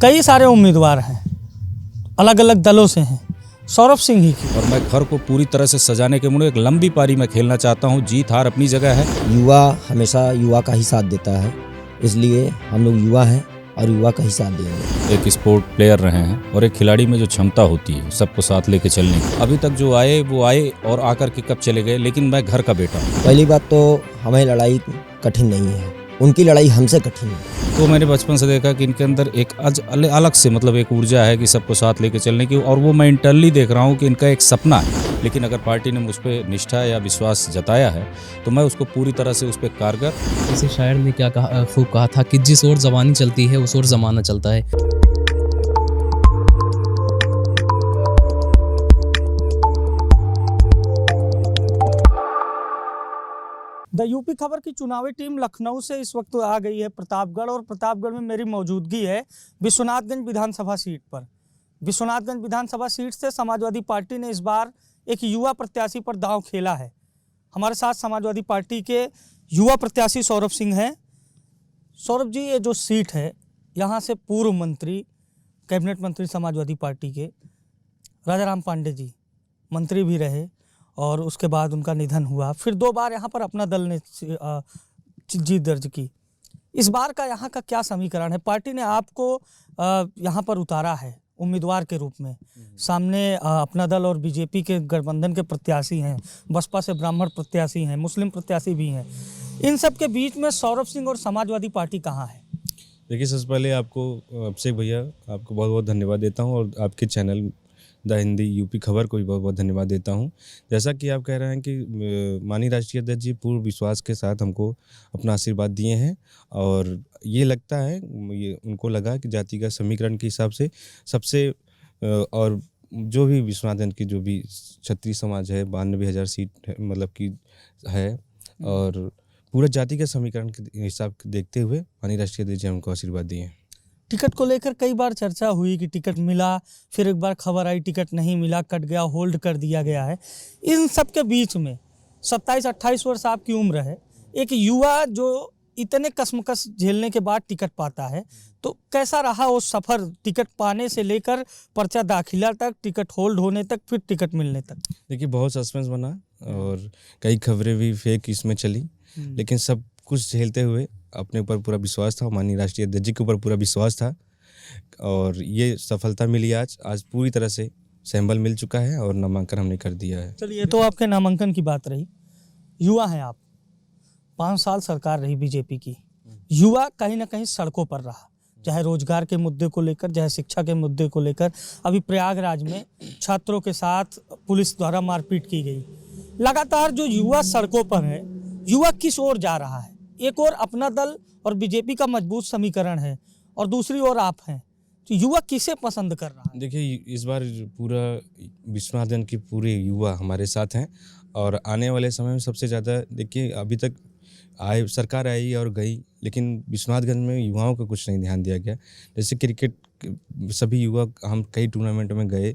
कई सारे उम्मीदवार हैं, अलग अलग दलों से हैं, सौरभ सिंह ही की। और मैं घर को पूरी तरह से सजाने के मुझे एक लंबी पारी में खेलना चाहता हूँ। जीत हार अपनी जगह है। युवा हमेशा युवा का ही साथ देता है, इसलिए हम लोग युवा हैं और युवा का ही साथ देंगे। एक स्पोर्ट प्लेयर रहे हैं और एक खिलाड़ी में जो क्षमता होती है सबको साथ लेके चलने की, अभी तक जो आए वो आए और आकर के कब चले गए, लेकिन मैं घर का बेटा हूँ। पहली बात तो हमें लड़ाई कठिन नहीं है, उनकी लड़ाई हमसे कठिन है। तो मैंने बचपन से देखा कि इनके अंदर एक अलग से मतलब एक ऊर्जा है कि सबको साथ लेके चलने की, और वो मैं इंटरनली देख रहा हूँ कि इनका एक सपना है। लेकिन अगर पार्टी ने मुझ पर निष्ठा या विश्वास जताया है तो मैं उसको पूरी तरह से उस पर कारगर। किसी शायर ने क्या कहा, खूब कहा था कि जिस ओर ज़बानी चलती है उस ओर ज़माना चलता है। द यूपी खबर की चुनावी टीम लखनऊ से इस वक्त आ गई है प्रतापगढ़, और प्रतापगढ़ में मेरी मौजूदगी है विश्वनाथगंज विधानसभा सीट पर। विश्वनाथगंज विधानसभा सीट से समाजवादी पार्टी ने इस बार एक युवा प्रत्याशी पर दांव खेला है। हमारे साथ समाजवादी पार्टी के युवा प्रत्याशी सौरभ सिंह हैं। सौरभ जी, ये जो सीट है यहाँ से पूर्व मंत्री, कैबिनेट मंत्री समाजवादी पार्टी के राजाराम पांडे जी मंत्री भी रहे, और उसके बाद उनका निधन हुआ। फिर 2 बार यहाँ पर अपना दल ने जीत दर्ज की। इस बार का यहाँ का क्या समीकरण है? पार्टी ने आपको यहाँ पर उतारा है उम्मीदवार के रूप में। सामने अपना दल और बीजेपी के गठबंधन के प्रत्याशी हैं, बसपा से ब्राह्मण प्रत्याशी हैं, मुस्लिम प्रत्याशी भी हैं। इन सब के बीच में सौरभ सिंह और समाजवादी पार्टी कहाँ है? देखिए, सबसे पहले आपको अभिषेक भैया आपको बहुत बहुत धन्यवाद देता हूँ, और आपके चैनल द हिंदी यूपी खबर को भी बहुत बहुत धन्यवाद देता हूँ। जैसा कि आप कह रहे हैं कि माननीय राष्ट्रीय अध्यक्ष जी पूर्ण विश्वास के साथ हमको अपना आशीर्वाद दिए हैं, और ये लगता है, ये उनको लगा कि जातिगत समीकरण के हिसाब से सबसे और जो भी विश्वनाथगंज की जो भी क्षत्रिय समाज है 92,000 सीट है, मतलब की है, और पूरा जातिगत समीकरण के हिसाब देखते हुए माननीय राष्ट्रीय अध्यक्ष जी हमको आशीर्वाद दिए हैं। टिकट को लेकर कई बार चर्चा हुई कि टिकट मिला, फिर एक बार खबर आई टिकट नहीं मिला, कट गया, होल्ड कर दिया गया है। इन सब के बीच में 27-28 वर्ष आपकी उम्र है, एक युवा जो इतने कश्मकश झेलने के बाद टिकट पाता है, तो कैसा रहा वो सफ़र टिकट पाने से लेकर पर्चा दाखिला तक, टिकट होल्ड होने तक, फिर टिकट मिलने तक? देखिए, बहुत सस्पेंस बना और कई खबरें भी फेक इसमें चली, लेकिन सब कुछ झेलते हुए अपने ऊपर पूरा विश्वास था, माननीय राष्ट्रीय अध्यक्ष जी के ऊपर पूरा विश्वास था, और ये सफलता मिली। आज पूरी तरह से सैंबल मिल चुका है और नामांकन हमने कर दिया है। चलिए, ये तो आपके नामांकन की बात रही। युवा हैं आप, 5 साल सरकार रही बीजेपी की। युवा कहीं ना कहीं सड़कों पर रहा, चाहे रोजगार के मुद्दे को लेकर, चाहे शिक्षा के मुद्दे को लेकर। अभी प्रयागराज में छात्रों के साथ पुलिस द्वारा मारपीट की गई। लगातार जो युवा सड़कों पर है, युवा किस ओर जा रहा है? एक ओर अपना दल और बीजेपी का मजबूत समीकरण है, और दूसरी ओर आप हैं, तो युवा किसे पसंद कर रहा है? देखिए, इस बार पूरा विश्वनाथगंज के पूरे युवा हमारे साथ हैं, और आने वाले समय में सबसे ज़्यादा, देखिए अभी तक सरकार आई और गई, लेकिन विश्वनाथगंज में युवाओं का कुछ नहीं ध्यान दिया गया। जैसे क्रिकेट, सभी युवा हम कई टूर्नामेंट में गए,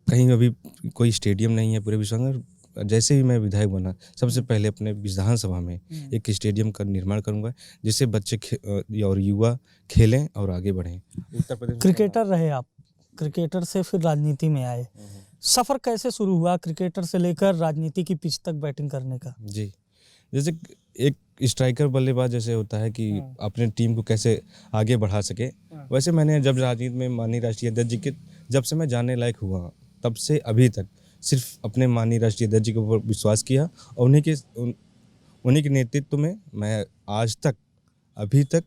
कहीं अभी कोई स्टेडियम नहीं है पूरे विश्वनाथगंज। जैसे ही मैं विधायक बना, सबसे पहले अपने विधानसभा में एक स्टेडियम का निर्माण करूंगा, जिससे बच्चे और युवा खेलें और आगे बढ़ें। उत्तर प्रदेश क्रिकेटर रहे आप, क्रिकेटर से फिर राजनीति में आए। सफ़र कैसे शुरू हुआ क्रिकेटर से लेकर राजनीति की पिच तक बैटिंग करने का? जी, जैसे एक स्ट्राइकर बल्लेबाज जैसे होता है कि अपने टीम को कैसे आगे बढ़ा सके, वैसे मैंने जब राजनीति में माननीय राष्ट्रीय अध्यक्ष जी के जब से मैं जानने लायक हुआ, तब से अभी तक सिर्फ अपने माननीय राष्ट्रीय अध्यक्ष जी के ऊपर विश्वास किया, और उन्हीं के नेतृत्व में मैं आज तक अभी तक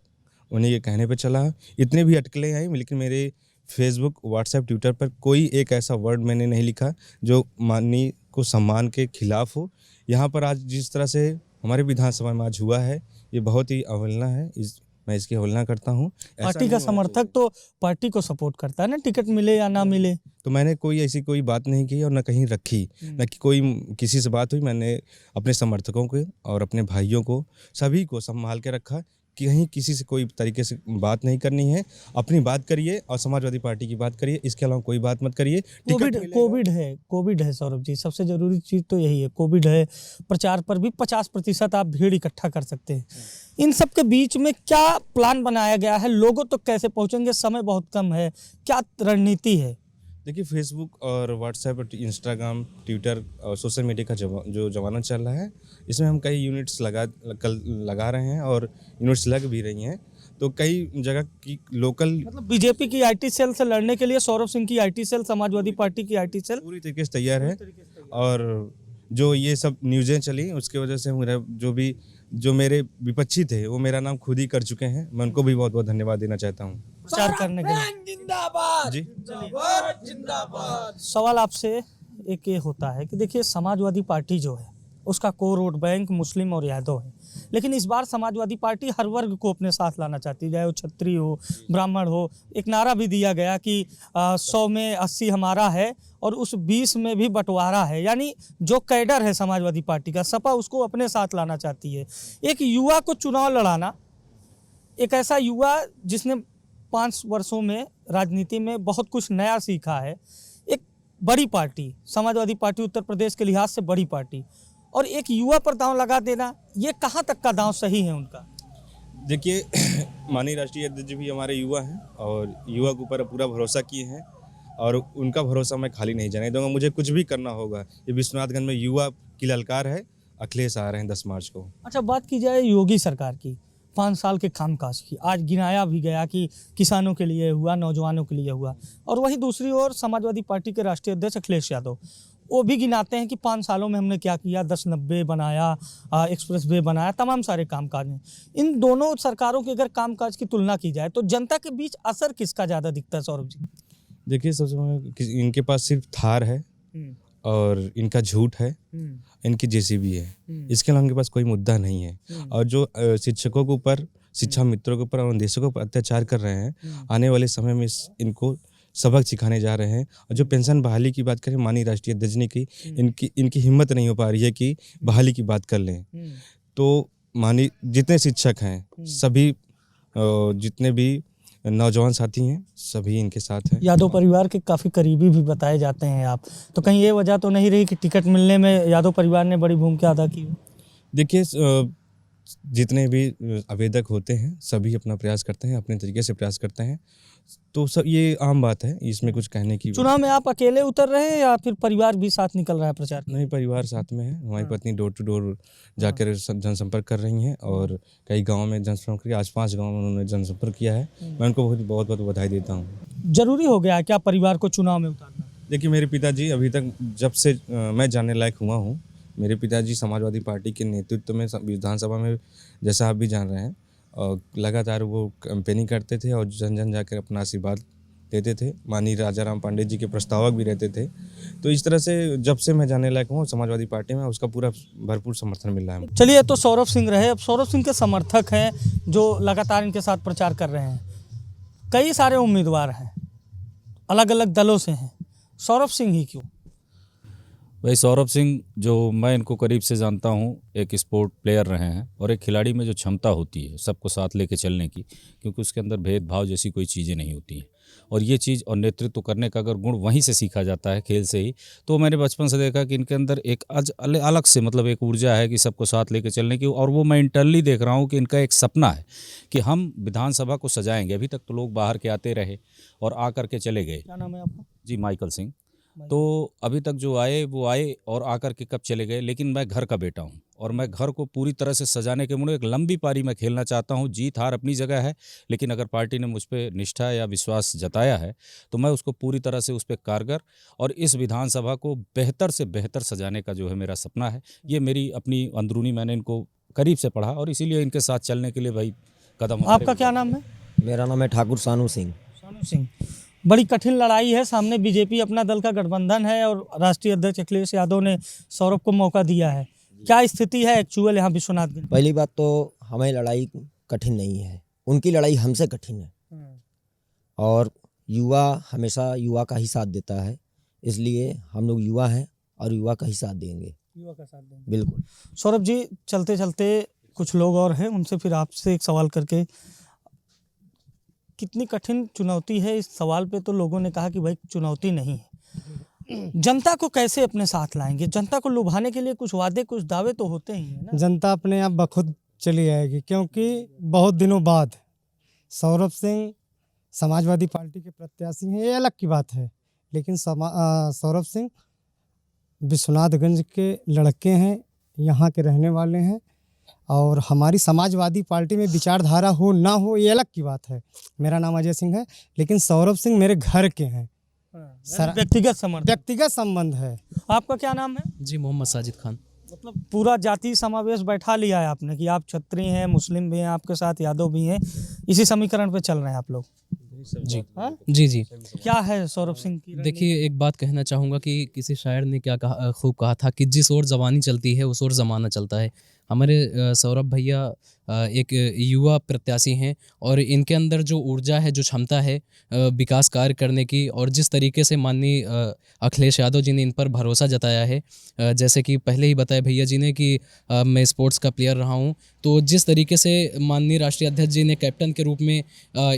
उन्हीं के कहने पे चला। इतने भी अटकलें आई, लेकिन मेरे फेसबुक, व्हाट्सएप, ट्विटर पर कोई एक ऐसा वर्ड मैंने नहीं लिखा जो माननीय को सम्मान के खिलाफ हो। यहाँ पर आज जिस तरह से हमारे विधानसभा में आज हुआ है, ये बहुत ही अवहेलना है, मैं इसकी अवहेलना करता हूँ। पार्टी का समर्थक तो पार्टी को सपोर्ट करता है ना, टिकट मिले या ना मिले। तो मैंने कोई ऐसी कोई बात नहीं की और न कहीं रखी, न कि कोई किसी से बात हुई। मैंने अपने समर्थकों को और अपने भाइयों को, सभी को संभाल के रखा, कहीं किसी से कोई तरीके से बात नहीं करनी है। अपनी बात करिए और समाजवादी पार्टी की बात करिए, इसके अलावा कोई बात मत करिए। कोविड है सौरभ जी, सबसे जरूरी चीज तो यही है, कोविड है। प्रचार पर भी 50% आप भीड़ इकट्ठा कर सकते हैं। इन सब के बीच में क्या प्लान बनाया गया है? लोगों तो कैसे पहुंचेंगे? समय बहुत कम है, क्या रणनीति है? देखिए, फेसबुक और व्हाट्सएप और इंस्टाग्राम, ट्विटर और सोशल मीडिया का जो ज़माना चल रहा है, इसमें हम कई यूनिट्स लगा रहे हैं और यूनिट्स लग भी रही हैं। तो कई जगह की लोकल, मतलब बीजेपी की आईटी सेल से लड़ने के लिए सौरभ सिंह की आईटी सेल, समाजवादी पार्टी की आईटी सेल पूरी तरीके से तैयार है। और जो ये सब न्यूज़ें चली, उसकी वजह से मेरा जो मेरे विपक्षी थे वो मेरा नाम खुद ही कर चुके हैं। मैं उनको भी बहुत बहुत धन्यवाद देना चाहता हूँ प्रचार करने के लिए। जी। सवाल आपसे एक ये होता है कि देखिए, समाजवादी पार्टी जो है उसका कोर वोट बैंक मुस्लिम और यादव है, लेकिन इस बार समाजवादी पार्टी हर वर्ग को अपने साथ लाना चाहती है, चाहे वो क्षत्रिय हो, ब्राह्मण हो। एक नारा भी दिया गया कि 100 में 80 हमारा है और उस 20 में भी बंटवारा है, यानी जो कैडर है समाजवादी पार्टी का, सपा उसको अपने साथ लाना चाहती है। एक युवा को चुनाव लड़ाना, एक ऐसा युवा जिसने 5 वर्षों में राजनीति में बहुत कुछ नया सीखा है, एक बड़ी पार्टी समाजवादी पार्टी, उत्तर प्रदेश के लिहाज से बड़ी पार्टी, और एक युवा पर दांव लगा देना, ये कहाँ तक का दांव सही है उनका? देखिए, माननीय राष्ट्रीय अध्यक्ष भी हमारे युवा हैं और युवा के ऊपर पूरा भरोसा किए हैं और उनका भरोसा मैं खाली नहीं जाने दूंगा। मुझे कुछ भी करना होगा। ये विश्वनाथगंज में युवा की ललकार है। अखिलेश आ रहे हैं 10 मार्च को। अच्छा, बात की जाए योगी सरकार की 5 साल के कामकाज की, आज गिनाया भी गया कि किसानों के लिए हुआ, नौजवानों के लिए हुआ, और वहीं दूसरी ओर समाजवादी पार्टी के राष्ट्रीय अध्यक्ष अखिलेश यादव वो भी गिनाते हैं कि 5 सालों में हमने क्या किया, 1090 बनाया, एक्सप्रेस वे बनाया, तमाम सारे कामकाज हैं। इन दोनों सरकारों के अगर कामकाज की तुलना की जाए तो जनता के बीच असर किसका ज़्यादा दिखता है सौरभ जी? देखिए, सबसे पहले इनके पास सिर्फ थार है और इनका झूठ है, इनकी जेसीबी है। इसके अलावा इनके पास कोई मुद्दा नहीं है। और जो शिक्षकों के ऊपर, शिक्षा मित्रों के ऊपर और देशों के ऊपर अत्याचार कर रहे हैं, आने वाले समय में इनको सबक सिखाने जा रहे हैं। और जो पेंशन बहाली की बात करें, माननीय राष्ट्रीय अध्यक्ष ने की, इनकी हिम्मत नहीं हो पा रही है कि बहाली की बात कर लें। तो माननीय जितने शिक्षक हैं, सभी जितने भी नौजवान साथी हैं, सभी इनके साथ हैं। यादव परिवार के काफ़ी करीबी भी बताए जाते हैं आप, तो कहीं ये वजह तो नहीं रही कि टिकट मिलने में यादव परिवार ने बड़ी भूमिका अदा की? देखिए, जितने भी आवेदक होते हैं सभी अपना प्रयास करते हैं, अपने तरीके से प्रयास करते हैं, तो सब ये आम बात है, इसमें कुछ कहने की। चुनाव में आप अकेले उतर रहे हैं या फिर परिवार भी साथ निकल रहा है प्रचार? नहीं, परिवार साथ में है। हमारी पत्नी डोर टू डोर जाकर जनसंपर्क कर रही हैं और कई गाँव में जनसंपर्क किया। आज 5 गाँव में उन्होंने जनसंपर्क किया है। मैं उनको बहुत बहुत बधाई देता हूँ। जरूरी हो गया है क्या परिवार को चुनाव में उतारना? देखिए, मेरे पिताजी अभी तक, जब से मैं जानने लायक हुआ हूँ, मेरे पिताजी समाजवादी पार्टी के नेतृत्व में विधानसभा में, जैसा आप भी जान रहे हैं, लगातार वो कैंपेनिंग करते थे और जन जन जाकर अपना आशीर्वाद देते थे। माननीय राजाराम पांडे जी के प्रस्तावक भी रहते थे। तो इस तरह से जब से मैं जाने लायक हूँ समाजवादी पार्टी में, उसका पूरा भरपूर समर्थन मिल रहा है। चलिए, तो सौरभ सिंह रहे। अब सौरभ सिंह के समर्थक हैं जो लगातार इनके साथ प्रचार कर रहे हैं। कई सारे उम्मीदवार हैं, अलग अलग दलों से हैं, सौरभ सिंह ही क्यों? भाई, सौरभ सिंह जो मैं इनको करीब से जानता हूँ, एक स्पोर्ट प्लेयर रहे हैं और एक खिलाड़ी में जो क्षमता होती है सबको साथ लेके चलने की, क्योंकि उसके अंदर भेदभाव जैसी कोई चीज़ें नहीं होती हैं, और ये चीज़ और नेतृत्व करने का अगर गुण वहीं से सीखा जाता है, खेल से ही, तो मैंने बचपन से देखा कि इनके अंदर एक अलग से मतलब एक ऊर्जा है कि सबको साथ लेके चलने की। और वो मैं इंटरनली देख रहा हूँ कि इनका एक सपना है कि हम विधानसभा को सजाएंगे। अभी तक तो लोग बाहर के आते रहे और आ करके चले गए। क्या नाम है आपका? जी, माइकल सिंह। तो अभी तक जो आए वो आए और आकर के कब चले गए, लेकिन मैं घर का बेटा हूं और मैं घर को पूरी तरह से सजाने के मुझे एक लंबी पारी में खेलना चाहता हूं। जीत हार अपनी जगह है, लेकिन अगर पार्टी ने मुझ पर निष्ठा या विश्वास जताया है तो मैं उसको पूरी तरह से उस पर कारगर और इस विधानसभा को बेहतर से बेहतर सजाने का जो है मेरा सपना है। ये मेरी अपनी अंदरूनी, मैंने इनको करीब से पढ़ा और इसीलिए इनके साथ चलने के लिए भाई कदम। आपका क्या नाम है? मेरा नाम है ठाकुर सानू सिंह। सानू सिंह। बड़ी कठिन लड़ाई है, सामने बीजेपी अपना दल का गठबंधन है और राष्ट्रीय अध्यक्ष अखिलेश यादव ने सौरभ को मौका दिया है। क्या स्थिति है एक्चुअल यहाँ विश्वनाथगंज? पहली बात तो हमें लड़ाई कठिन नहीं है, उनकी लड़ाई हमसे कठिन है। और युवा हमेशा युवा का ही साथ देता है, इसलिए हम लोग युवा हैं और युवा का ही साथ देंगे। युवा का साथ देंगे, बिल्कुल। सौरभ जी, चलते चलते कुछ लोग और हैं, उनसे फिर आपसे एक सवाल करके, कितनी कठिन चुनौती है इस सवाल पे, तो लोगों ने कहा कि भाई चुनौती नहीं है। जनता को कैसे अपने साथ लाएंगे? जनता को लुभाने के लिए कुछ वादे कुछ दावे तो होते ही हैं ना। जनता अपने आप बखुद चली आएगी, क्योंकि बहुत दिनों बाद सौरभ सिंह समाजवादी पार्टी के प्रत्याशी हैं, ये अलग की बात है, लेकिन सौरभ सिंह विश्वनाथगंज के लड़के हैं, यहाँ के रहने वाले हैं, और हमारी समाजवादी पार्टी में विचारधारा हो ना हो ये अलग की बात है। मेरा नाम अजय सिंह है, लेकिन सौरभ सिंह मेरे घर के हैं, व्यक्तिगत संबंध है। आपका क्या नाम है? जी मोहम्मद साजिद खान। मतलब पूरा जाति समावेश बैठा लिया है आपने कि आप क्षत्रिय हैं, मुस्लिम भी हैं, आपके साथ यादव भी हैं, इसी समीकरण पे चल रहे हैं आप लोग। जी हाँ? जी। क्या है सौरभ सिंह की रणनीति? देखिए, एक बात कहना चाहूँगा कि किसी शायर ने क्या कहा, खूब कहा था कि जिस ओर जवानी चलती है उस ओर ज़माना चलता है। हमारे सौरभ भैया एक युवा प्रत्याशी हैं, और इनके अंदर जो ऊर्जा है, जो क्षमता है विकास कार्य करने की, और जिस तरीके से माननीय अखिलेश यादव जी ने इन पर भरोसा जताया है, जैसे कि पहले ही बताया भैया जी ने कि मैं स्पोर्ट्स का प्लेयर रहा हूं, तो जिस तरीके से माननीय राष्ट्रीय अध्यक्ष जी ने कैप्टन के रूप में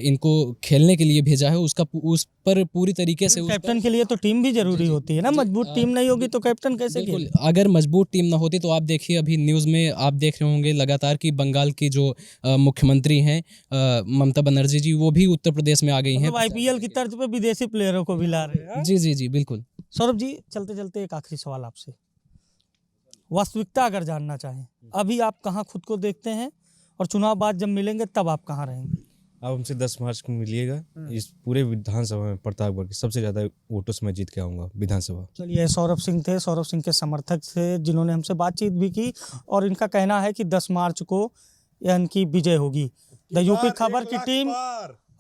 इनको खेलने के लिए भेजा है, उस पर पूरी तरीके से कैप्टन के लिए तो टीम भी जरूरी होती है ना। मजबूत टीम नहीं होगी तो कैप्टन कैसे बिल्कुल, खेले? अगर मजबूत टीम ना होती तो आप देखिए, अभी न्यूज़ में आप देख रहे होंगे लगातार कि बंगाल की जो मुख्यमंत्री हैं ममता बनर्जी जी, वो भी उत्तर प्रदेश में आ गई हैं। मतलब आईपीएल की तर्ज पे विदेशी प्लेयरों को भी ला रहे हैं। जी बिल्कुल। सौरभ जी, चलते चलते एक आखिरी सवाल आपसे, वास्तविकता अगर जानना चाहें, अभी आप कहाँ खुद को देखते हैं, और चुनाव बाद जब मिलेंगे तब आप कहाँ रहेंगे? आप हमसे 10 मार्च को मिलिएगा, इस पूरे विधानसभा में प्रतापगढ़ के सबसे ज़्यादा वोटों से मैं जीत के आऊँगा विधानसभा। चलिए, सौरभ सिंह थे, सौरभ सिंह के समर्थक थे, जिन्होंने हमसे बातचीत भी की, और इनका कहना है कि 10 मार्च को इनकी विजय होगी। द यूपी खबर की टीम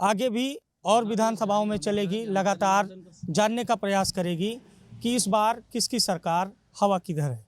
आगे भी और विधानसभाओं में चलेगी, लगातार जानने का प्रयास करेगी कि इस बार किसकी सरकार हवा किधर है।